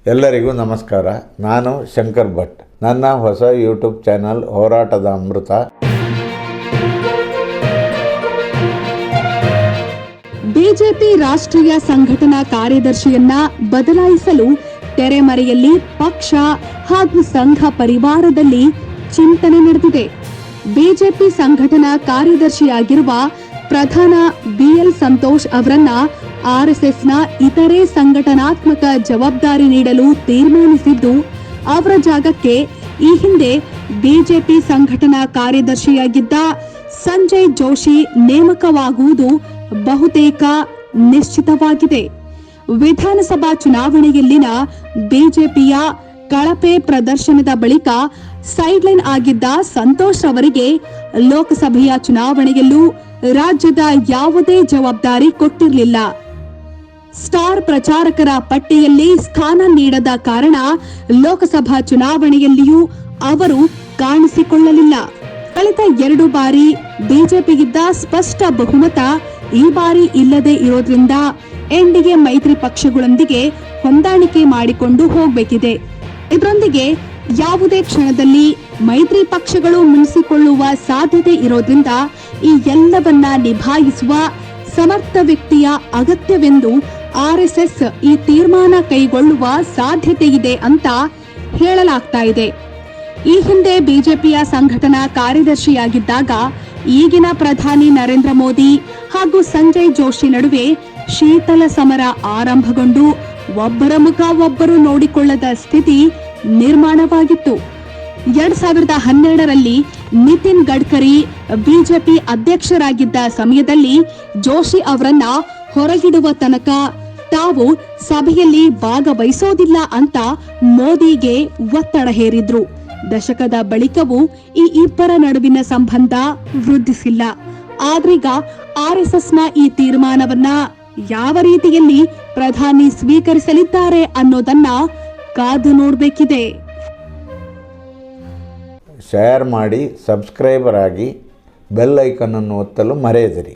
ಎಲ್ಲರಿಗೂ ನಮಸ್ಕಾರ. ನಾನು ಶಂಕರ್ ಭಟ್. ನನ್ನ ಹೊಸ ಯೂಟ್ಯೂಬ್ ಚಾನಲ್ ಹೋರಾಟದ ಅಮೃತ. ಬಿಜೆಪಿ ರಾಷ್ಟ್ರೀಯ ಸಂಘಟನಾ ಕಾರ್ಯದರ್ಶಿಯನ್ನ ಬದಲಾಯಿಸಲು ತೆರೆಮರೆಯಲ್ಲಿ ಪಕ್ಷ ಹಾಗೂ ಸಂಘ ಪರಿವಾರದಲ್ಲಿ ಚಿಂತನೆ ನಡೆದಿದೆ. ಬಿಜೆಪಿ ಸಂಘಟನಾ ಕಾರ್ಯದರ್ಶಿಯಾಗಿರುವ ಪ್ರಧಾನ ಬಿಎಲ್ ಸಂತೋಷ್ ಅವರನ್ನ ಆರ್ಎಸ್ಎಸ್ನ ಇತರೆ ಸಂಘಟನಾತ್ಮಕ ಜವಾಬ್ದಾರಿ ನೀಡಲು ತೀರ್ಮಾನಿಸಿದ್ದು, ಅವರ ಜಾಗಕ್ಕೆ ಈ ಹಿಂದೆ ಬಿಜೆಪಿ ಸಂಘಟನಾ ಕಾರ್ಯದರ್ಶಿಯಾಗಿದ್ದ ಸಂಜಯ್ ಜೋಶಿ ನೇಮಕವಾಗುವುದು ಬಹುತೇಕ ನಿಶ್ಚಿತವಾಗಿದೆ. ವಿಧಾನಸಭಾ ಚುನಾವಣೆಯಲ್ಲಿನ ಬಿಜೆಪಿಯ ಕಳಪೆ ಪ್ರದರ್ಶನದ ಬಳಿಕ ಸೈಡ್ಲೈನ್ ಆಗಿದ್ದ ಸಂತೋಷ್ ಅವರಿಗೆ ಲೋಕಸಭೆಯ ಚುನಾವಣೆಯಲ್ಲೂ ರಾಜ್ಯದ ಯಾವುದೇ ಜವಾಬ್ದಾರಿ ಕೊಟ್ಟಿರಲಿಲ್ಲ. ಸ್ಟಾರ್ ಪ್ರಚಾರಕರ ಪಟ್ಟಿಯಲ್ಲಿ ಸ್ಥಾನ ನೀಡದ ಕಾರಣ ಲೋಕಸಭಾ ಚುನಾವಣೆಯಲ್ಲಿಯೂ ಅವರು ಕಾಣಿಸಿಕೊಳ್ಳಲಿಲ್ಲ. ಕಳೆದ 2 ಬಾರಿ ಬಿಜೆಪಿಗಿದ್ದ ಸ್ಪಷ್ಟ ಬಹುಮತ ಈ ಬಾರಿ ಇಲ್ಲದೆ ಇರೋದ್ರಿಂದ ಎನ್ಡಿಎ ಮೈತ್ರಿ ಪಕ್ಷಗಳೊಂದಿಗೆ ಹೊಂದಾಣಿಕೆ ಮಾಡಿಕೊಂಡು ಹೋಗಬೇಕಿದೆ. ಇದರೊಂದಿಗೆ ಯಾವುದೇ ಕ್ಷಣದಲ್ಲಿ ಮೈತ್ರಿ ಪಕ್ಷಗಳು ಮುನಿಸಿಕೊಳ್ಳುವ ಸಾಧ್ಯತೆ ಇರೋದ್ರಿಂದ ಈ ಎಲ್ಲವನ್ನ ನಿಭಾಯಿಸುವ ಸಮರ್ಥ ವ್ಯಕ್ತಿಯ ಅಗತ್ಯವೆಂದು ಆರ್ಎಸ್ಎಸ್ ಈ ತೀರ್ಮಾನ ಕೈಗೊಳ್ಳುವ ಸಾಧ್ಯತೆ ಇದೆ ಅಂತ ಹೇಳಲಾಗ್ತಾ ಇದೆ. ಈ ಹಿಂದೆ ಬಿಜೆಪಿಯ ಸಂಘಟನಾ ಕಾರ್ಯದರ್ಶಿಯಾಗಿದ್ದಾಗ ಈಗಿನ ಪ್ರಧಾನಿ ನರೇಂದ್ರ ಮೋದಿ ಹಾಗೂ ಸಂಜಯ್ ಜೋಶಿ ನಡುವೆ ಶೀತಲ ಸಮರ ಆರಂಭಗೊಂಡು ಒಬ್ಬರ ಮುಖ ಒಬ್ಬರು ನೋಡಿಕೊಳ್ಳದ ಸ್ಥಿತಿ ನಿರ್ಮಾಣವಾಗಿತ್ತು. 2012ರಲ್ಲಿ ನಿತಿನ್ ಗಡ್ಕರಿ ಬಿಜೆಪಿ ಅಧ್ಯಕ್ಷರಾಗಿದ್ದ ಸಮಯದಲ್ಲಿ ಜೋಶಿ ಅವರನ್ನ ಹೊರಗಿಡುವ ತನಕ ತಾವು ಸಭೆಯಲ್ಲಿ ಭಾಗವಹಿಸೋದಿಲ್ಲ ಅಂತ ಮೋದಿಗೆ ಒತ್ತಡ ಹೇರಿದ್ರು. ದಶಕದ ಬಳಿಕವೂ ಈ ಇಬ್ಬರ ನಡುವಿನ ಸಂಬಂಧ ವೃದ್ಧಿಸಿಲ್ಲ. ಆದ್ರೀಗ ಆರ್ಎಸ್ಎಸ್ನ ಈ ತೀರ್ಮಾನವನ್ನ ಯಾವ ರೀತಿಯಲ್ಲಿ ಪ್ರಧಾನಿ ಸ್ವೀಕರಿಸಲಿದ್ದಾರೆ ಅನ್ನೋದನ್ನ ಕಾದು ನೋಡಬೇಕಿದೆ. ಶೇರ್ ಮಾಡಿ, ಸಬ್ಸ್ಕ್ರೈಬರ್ ಆಗಿ, ಬೆಲ್ ಐಕನ್ ಅನ್ನು ಒತ್ತಲು ಮರೆಯದಿರಿ.